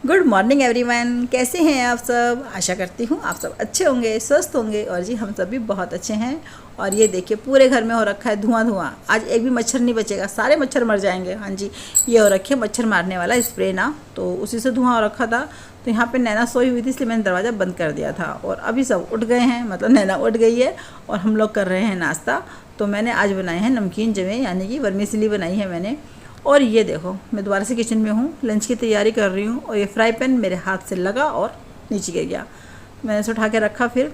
Good morning everyone, कैसे हैं आप सब। आशा करती हूँ आप सब अच्छे होंगे, स्वस्थ होंगे। और जी हम सब भी बहुत अच्छे हैं। और ये देखिए पूरे घर में हो रखा है धुआं धुआं। आज एक भी मच्छर नहीं बचेगा, सारे मच्छर मर जाएंगे। हाँ जी, ये हो रखे मच्छर मारने वाला स्प्रे ना, तो उसी से धुआं हो रखा था। तो यहाँ पे नैना सोई हुई थी, इसलिए मैंने दरवाज़ा बंद कर दिया था। और अभी सब उठ गए हैं, मतलब नैना उठ गई है और हम लोग कर रहे हैं नाश्ता। तो मैंने आज बनाए हैं नमकीन जवे, यानी कि वर्मीसेली बनाई है मैंने। और ये देखो मैं दोबारा से किचन में हूँ, लंच की तैयारी कर रही हूँ। और ये फ्राई पैन मेरे हाथ से लगा और नीचे गिर गया। मैंने इसे उठा के रखा। फिर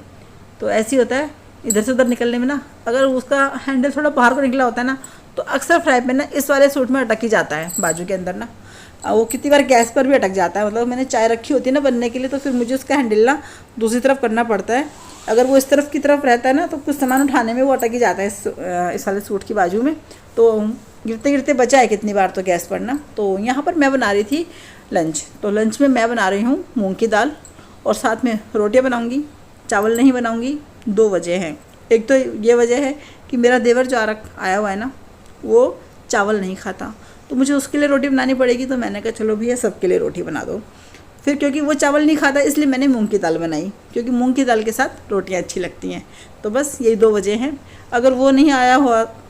तो ऐसे ही होता है इधर से उधर निकलने में ना, अगर उसका हैंडल थोड़ा बाहर को निकला होता है ना, तो अक्सर फ्राई पैन ना इस वाले सूट में अटक ही जाता है बाजू के अंदर ना। वो कितनी बार गैस पर भी अटक जाता है। मतलब मैंने चाय रखी होती है ना बनने के लिए, तो फिर मुझे उसका हैंडल ना दूसरी तरफ करना पड़ता है। अगर वो इस तरफ की तरफ रहता है ना, तो कुछ सामान उठाने में वो अटक ही जाता है इस वाले सूट की बाजू में। तो गिरते गिरते बचा है कितनी बार तो गैस पर ना। तो यहाँ पर मैं बना रही थी लंच। तो लंच में मैं बना रही हूँ मूंग की दाल और साथ में रोटियाँ बनाऊँगी, चावल नहीं बनाऊँगी। दो वजह हैं। एक तो ये वजह है कि मेरा देवर जो आया हुआ है ना, वो चावल नहीं खाता, तो मुझे उसके लिए रोटी बनानी पड़ेगी। तो मैंने कहा चलो भैया सबके लिए रोटी बना दो। फिर क्योंकि वो चावल नहीं खाता, इसलिए मैंने मूंग की दाल बनाई, क्योंकि मूंग की दाल के साथ रोटियाँ अच्छी लगती हैं। तो बस यही दो वजह हैं। अगर वो नहीं आया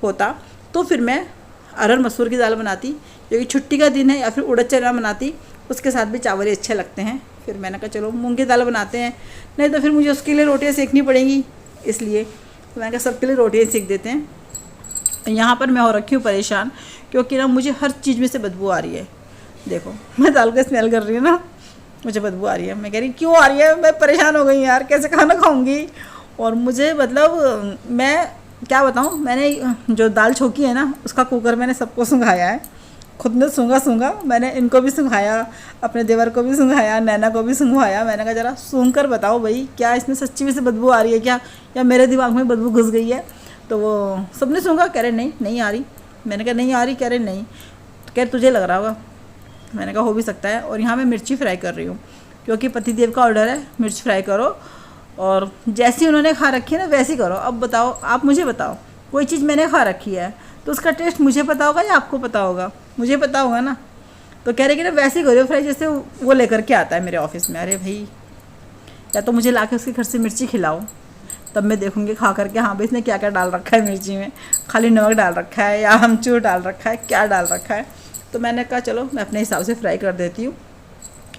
होता तो फिर मैं अरहर मसूर की दाल बनाती, क्योंकि छुट्टी का दिन है, या फिर उड़द चना बनाती, उसके साथ भी चावल ही अच्छे लगते हैं। फिर मैंने कहा चलो मूंग की दाल बनाते हैं, नहीं तो फिर मुझे उसके लिए रोटियाँ सेकनी पड़ेंगी। इसलिए तो मैंने कहा सबके लिए रोटियाँ सेक देते हैं। यहाँ पर मैं हो रखी हूँ परेशान, क्योंकि ना मुझे हर चीज़ में से बदबू आ रही है। देखो मैं दाल का स्मेल कर रही हूँ ना, मुझे बदबू आ रही है। मैं कह रही क्यों आ रही है, मैं परेशान हो गई यार, कैसे खाना खाऊंगी। और मुझे मतलब मैं क्या बताऊँ, मैंने जो दाल छोकी है ना, उसका कुकर मैंने सबको सुंघाया है। खुद ने सूंघा मैंने, इनको भी सुंघाया, अपने देवर को भी सुंघाया, नैना को भी सुंघाया। मैंने कहा जरा सूंघ कर बताओ भाई, क्या इसमें सच्ची में से बदबू आ रही है क्या, या मेरे दिमाग में बदबू घुस गई है। तो वो सबने सूंघा, कह रहे नहीं आ रही। मैंने कहा नहीं आ रही, कह रहे नहीं। तो कह रहे तुझे लग रहा होगा। मैंने कहा हो भी सकता है। और यहाँ मैं मिर्ची फ्राई कर रही हूँ, क्योंकि पतिदेव का ऑर्डर है मिर्च फ्राई करो, और जैसी उन्होंने खा रखी है ना वैसी करो। अब बताओ, आप मुझे बताओ, कोई चीज़ मैंने खा रखी है तो उसका टेस्ट मुझे पता होगा या आपको पता होगा? मुझे पता होगा ना। तो कह रहे कि ना वैसे करो फ्राई जैसे वो लेकर के आता है मेरे ऑफिस में। अरे भाई, या तो मुझे ला के उसके घर से मिर्ची खिलाओ, तब मैं देखूँगी खा करके हाँ भाई इसने क्या क्या डाल रखा है मिर्ची में, खाली नमक डाल रखा है या अमचूर डाल रखा है, क्या डाल रखा है। तो मैंने कहा चलो मैं अपने हिसाब से फ्राई कर देती हूँ।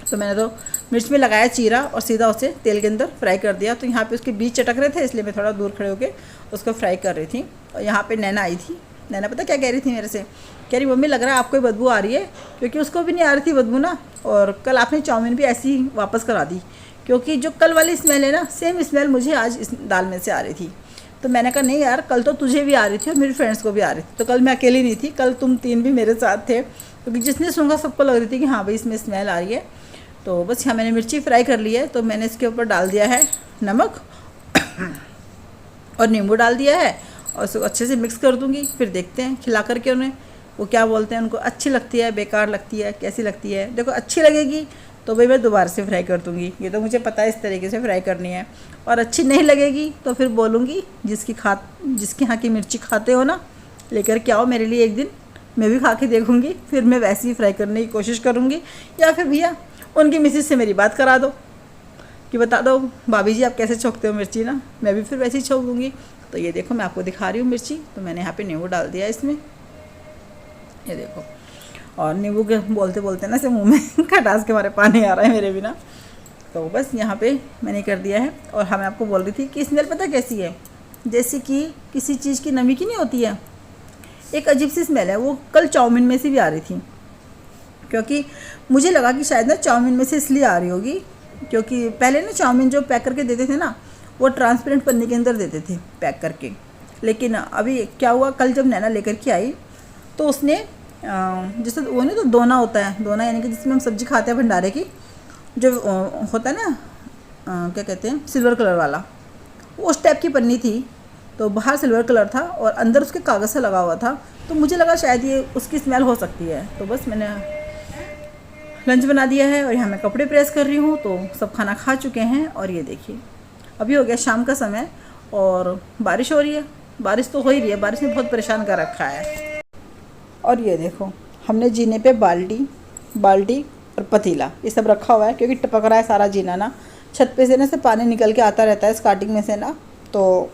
तो मैंने तो मिर्च में लगाया चीरा और सीधा उसे तेल के अंदर फ्राई कर दिया। तो यहाँ पे उसके बीज चटक रहे थे, इसलिए मैं थोड़ा दूर खड़े होकर उसको फ्राई कर रही थी। और यहाँ पे नैना आई थी। नैना पता क्या कह रही थी मेरे से, कह रही मम्मी लग रहा है आपको बदबू आ रही है, क्योंकि उसको भी नहीं आ रही थी बदबू ना। और कल आपने चाउमीन भी ऐसी ही वापस करा दी, क्योंकि जो कल वाली स्मेल है ना, सेम स्मेल मुझे आज इस दाल में से आ रही थी। तो मैंने कहा नहीं यार, कल तो तुझे भी आ रही थी और मेरी फ्रेंड्स को भी आ रही थी। तो कल मैं अकेली नहीं थी, कल तुम तीन भी मेरे साथ थे, क्योंकि जिसने सूंघा सबको लग रही थी कि हाँ भाई इसमें स्मेल आ रही है। तो बस यहाँ मैंने मिर्ची फ्राई कर ली है। तो मैंने इसके ऊपर डाल दिया है नमक और नींबू डाल दिया है, और उसको अच्छे से मिक्स कर दूँगी। फिर देखते हैं खिला करके उन्हें, वो क्या बोलते हैं, उनको अच्छी लगती है, बेकार लगती है, कैसी लगती है। देखो अच्छी लगेगी तो भाई मैं दोबारा से फ्राई कर दूँगी, ये तो मुझे पता है इस तरीके से फ्राई करनी है। और अच्छी नहीं लगेगी तो फिर बोलूँगी जिसके यहाँ की मिर्ची खाते हो ना, लेकर के आओ मेरे लिए एक दिन, मैं भी खा के देखूँगी। फिर मैं वैसे ही फ्राई करने की कोशिश करूँगी। या फिर भैया उनकी मिसेज से मेरी बात करा दो कि बता दो भाभी जी आप कैसे छोंकते हो मिर्ची ना, मैं भी फिर वैसे ही छोंक दूँगी। तो ये देखो मैं आपको दिखा रही हूँ मिर्ची। तो मैंने यहाँ पे नींबू डाल दिया इसमें, ये देखो। और नींबू के बोलते बोलते ना से मुंह में खटास के मारे पानी आ रहा है मेरे भी ना। तो बस यहाँ पे मैंने कर दिया है। और हाँ मैं आपको बोल रही थी कि स्मेल पता कैसी है, जैसे कि किसी चीज़ की नमी की नहीं होती है, एक अजीब सी स्मेल है। वो कल चाउमीन में से भी आ रही थी, क्योंकि मुझे लगा कि शायद ना चाउमीन में से इसलिए आ रही होगी, क्योंकि पहले ना चाउमीन जो पैक करके देते थे ना, वो ट्रांसपेरेंट पन्नी के अंदर देते थे पैक करके। लेकिन अभी क्या हुआ, कल जब नैना लेकर के आई तो उसने जैसे वो नहीं तो दोना होता है, दोना यानी कि जिसमें हम सब्ज़ी खाते हैं भंडारे की, जो होता है ना क्या कहते हैं, सिल्वर कलर वाला, उस टाइप की पन्नी थी। तो बाहर सिल्वर कलर था और अंदर उसके कागज़ से लगा हुआ था। तो मुझे लगा शायद ये उसकी स्मेल हो सकती है। तो बस मैंने लंच बना दिया है और यहाँ मैं कपड़े प्रेस कर रही हूँ। तो सब खाना खा चुके हैं। और ये देखिए अभी हो गया शाम का समय और बारिश हो रही है। बारिश तो हो ही रही है, बारिश ने बहुत परेशान कर रखा है। और ये देखो हमने जीने पे बाल्टी और पतीला, ये सब रखा हुआ है क्योंकि टपक रहा है सारा जीना ना, छत पे से ना से पानी निकल के आता रहता है स्टार्टिंग में से ना, तो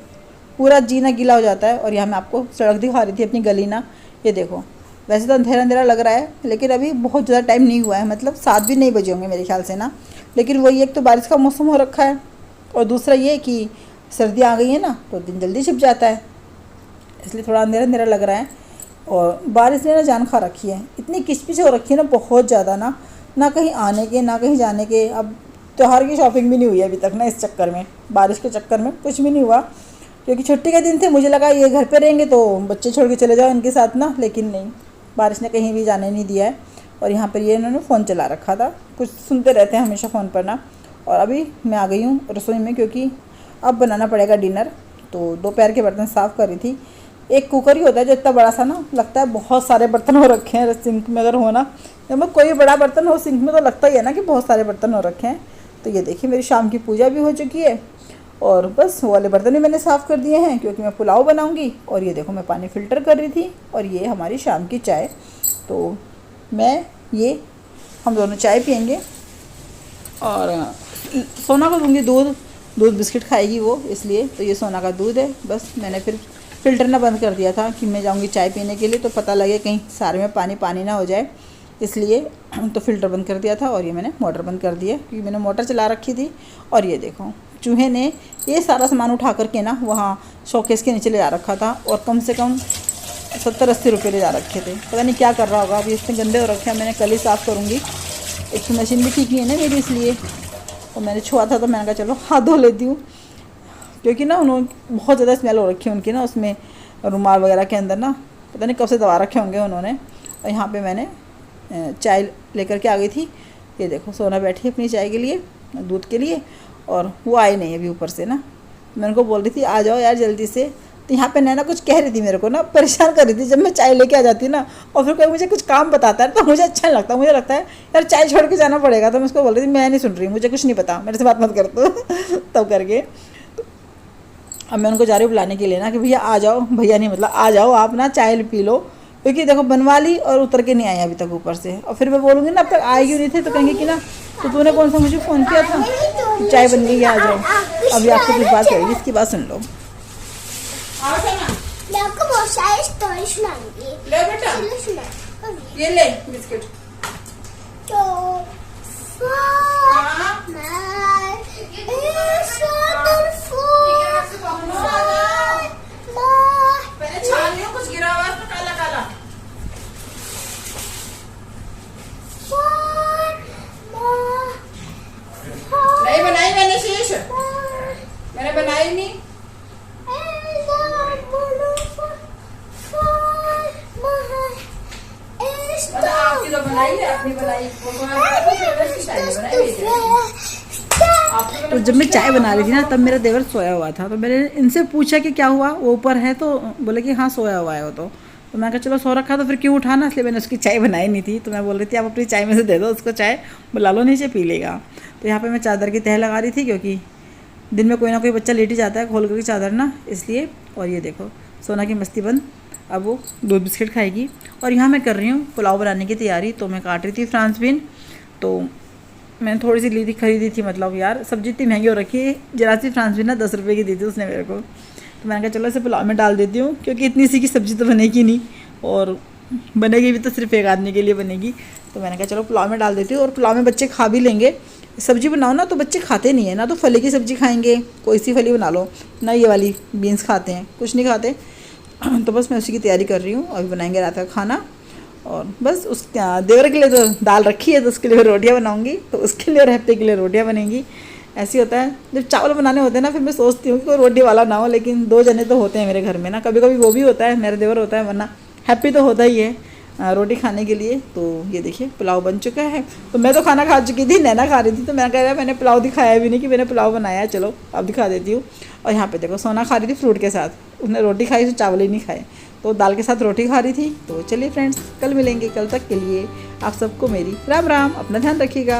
पूरा जीना गीला हो जाता है। और यहाँ मैं आपको सड़क दिखा रही थी अपनी गली ना, ये देखो। वैसे तो अंधेरा अंधेरा लग रहा है लेकिन अभी बहुत ज़्यादा टाइम नहीं हुआ है, मतलब 7 भी नहीं बजे होंगे मेरे ख्याल से ना। लेकिन वही, एक तो बारिश का मौसम हो रखा है और दूसरा ये कि सर्दी आ गई है ना, तो दिन जल्दी छिप जाता है, इसलिए थोड़ा अंधेरा अंधेरा लग रहा है। और बारिश ने ना जान खा रखी है, इतनी किचपिच हो रखी है ना बहुत ज़्यादा ना कहीं आने के ना कहीं जाने के। अब त्यौहार की शॉपिंग भी नहीं हुई है अभी तक ना, इस चक्कर में, बारिश के चक्कर में कुछ भी नहीं हुआ। क्योंकि छुट्टी के दिन थे, मुझे लगा ये घर पे रहेंगे तो बच्चे छोड़ के चले जाओ उनके साथ ना, लेकिन नहीं, बारिश ने कहीं भी जाने नहीं दिया है। और यहाँ पर ये इन्होंने फ़ोन चला रखा था, कुछ सुनते रहते हैं हमेशा फ़ोन पर ना। और अभी मैं आ गई हूँ रसोई में क्योंकि अब बनाना पड़ेगा डिनर। तो दोपहर के बर्तन साफ़ कर रही थी। एक कुकर ही होता है जो इतना बड़ा सा ना, लगता है बहुत सारे बर्तन हो रखे हैं सिंक में। अगर हो ना, जब कोई बड़ा बर्तन हो सिंक में तो लगता ही है ना कि बहुत सारे बर्तन हो रखे हैं। तो ये देखिए मेरी शाम की पूजा भी हो चुकी है और बस वो वाले बर्तन भी मैंने साफ़ कर दिए हैं क्योंकि मैं पुलाव बनाऊंगी। और ये देखो मैं पानी फ़िल्टर कर रही थी और ये हमारी शाम की चाय। तो हम दोनों चाय पियेंगे और सोना को दूँगी दूध बिस्किट खाएगी वो, इसलिए। तो ये सोना का दूध है। बस मैंने फिर फ़िल्टर ना बंद कर दिया था कि मैं जाऊँगी चाय पीने के लिए तो पता लगे कहीं सारे में पानी ना हो जाए, इसलिए तो फ़िल्टर बंद कर दिया था। और ये मैंने मोटर बंद कर दिया क्योंकि मैंने मोटर चला रखी थी। और ये देखो चूहे ने ये सारा सामान उठा करके ना वहाँ शोकेस के नीचे ले जा रखा था और कम से कम 70-80 रुपये ले जा रखे थे। पता नहीं क्या कर रहा होगा, अभी इतने गंदे हो रखे हैं। मैंने कल ही साफ़ करूँगी, एक तो मशीन भी ठीक नहीं है ना मेरी, इसलिए। और मैंने छुआ था तो मैंने कहा चलो हाथ धो लेती हूँ क्योंकि ना उन्होंने बहुत ज़्यादा स्मेल हो रखी है उनकी ना, उसमें रुमाल वगैरह के अंदर ना, पता नहीं कब से दबा रखे होंगे उन्होंने। और यहाँ पे मैंने चाय लेकर के आ गई थी। ये देखो सोना बैठी है अपनी चाय के लिए, दूध के लिए, और वो आई नहीं अभी ऊपर से ना। मैं उनको बोल रही थी आ जाओ यार जल्दी से। तो यहाँ पे नैना कुछ कह रही थी मेरे को ना, परेशान कर रही थी। जब मैं चाय लेके आ जाती ना और फिर कोई मुझे कुछ काम बताता है तो मुझे अच्छा नहीं लगता, मुझे लगता है यार चाय छोड़ के जाना पड़ेगा। तो मैं उसको बोल रही थी मैं नहीं सुन रही, मुझे कुछ नहीं पता, मेरे से बात मत कर तो तब करके अब मैं उनको जा रही हूँ बुलाने के लिए ना कि भैया आ जाओ, भैया नहीं मतलब आ जाओ आप ना चाय पी लो, क्योंकि देखो बनवा ली और उतर के नहीं आई अभी तक ऊपर से। और फिर मैं बोलूँगी ना अब तक आए क्यों नहीं थे तो कहेंगे कि ना तो तूने कौन सा मुझे फ़ोन किया था, चाय बन गई आ जाओ। अभी आपको कुछ बात करेगी, इसकी बात सुन लो। आपको बहुत सारी स्टोरी सुनाऊंगी। ले बेटा, ये ले बिस्किट। तो पहले छानियों कुछ गिरा हुआ है काला काला। नहीं बनाई मैंने शीश, मैंने बनाई नहीं। आपकी तो बनाई है, अपनी बनाई। तो जब मैं चाय बना रही थी ना तब मेरा देवर सोया हुआ था, तो मैंने इनसे पूछा कि क्या हुआ, वो ऊपर है, तो बोले कि हाँ सोया हुआ है वो। तो मैं कहा चलो सो रखा तो फिर क्यों उठाना, इसलिए मैंने उसकी चाय बनाई नहीं थी। तो मैं बोल रही थी आप अपनी चाय में से दे दो उसको, चाय बुला लो नीचे पी लेगा। तो यहाँ पे मैं चादर की तह लगा रही थी क्योंकि दिन में कोई ना कोई बच्चा लेट ही जाता है खोल करके चादर ना, इसलिए। और ये देखो सोना की मस्ती बंद, अब वो दूध बिस्किट खाएगी। और यहाँ मैं कर रही हूँ पुलाव बनाने की तैयारी। तो मैं काट रही थी फ्रांस बीन, तो मैंने थोड़ी सी ली थी, खरीदी थी, मतलब यार सब्जी इतनी महंगी हो रखी है। जरा सी फ्रांस बीन ना 10 रुपये की दी थी उसने मेरे को। तो मैंने कहा चलो इसे पुलाव में डाल देती हूँ क्योंकि इतनी सी की सब्ज़ी तो बनेगी नहीं, और बनेगी भी तो सिर्फ एक आदमी के लिए बनेगी। तो मैंने कहा चलो पुलाव में डाल देती हूँ, और पुलाव में बच्चे खा भी लेंगे। सब्ज़ी बनाओ ना तो बच्चे खाते नहीं है ना, तो फली की सब्ज़ी खाएंगे, कोई सी फली बना लो ना, ये वाली बीन्स खाते हैं, कुछ नहीं खाते। तो बस मैं उसी की तैयारी कर रही हूँ, अभी बनाएंगे रात का खाना। और बस उस देवर के लिए तो दाल रखी है तो उसके लिए रोटियाँ बनाऊँगी, तो उसके लिए और हैप्पी के लिए रोटियाँ बनेंगी। ऐसे ही होता है जब चावल बनाने होते हैं ना, फिर मैं सोचती हूँ कि कोई रोटी वाला ना हो, लेकिन 2 जने तो होते हैं मेरे घर में ना, कभी कभी वो भी होता है, मेरा देवर होता है, वरना हैप्पी तो होता ही है रोटी खाने के लिए। तो ये देखिए पुलाव बन चुका है। तो मैं तो खाना खा चुकी थी, नैना खा रही थी, तो मैं कह रहा मैंने पुलाव दिखाया भी नहीं कि मैंने पुलाव बनाया है, चलो अब दिखा देती हूँ। और यहाँ पे देखो सोना खा रही थी फ्रूट के साथ, उसने रोटी खाई, उसने चावल ही नहीं खाए, तो दाल के साथ रोटी खा रही थी। तो चलिए फ्रेंड्स, कल मिलेंगे, कल तक के लिए आप सबको मेरी राम राम, अपना ध्यान रखिएगा।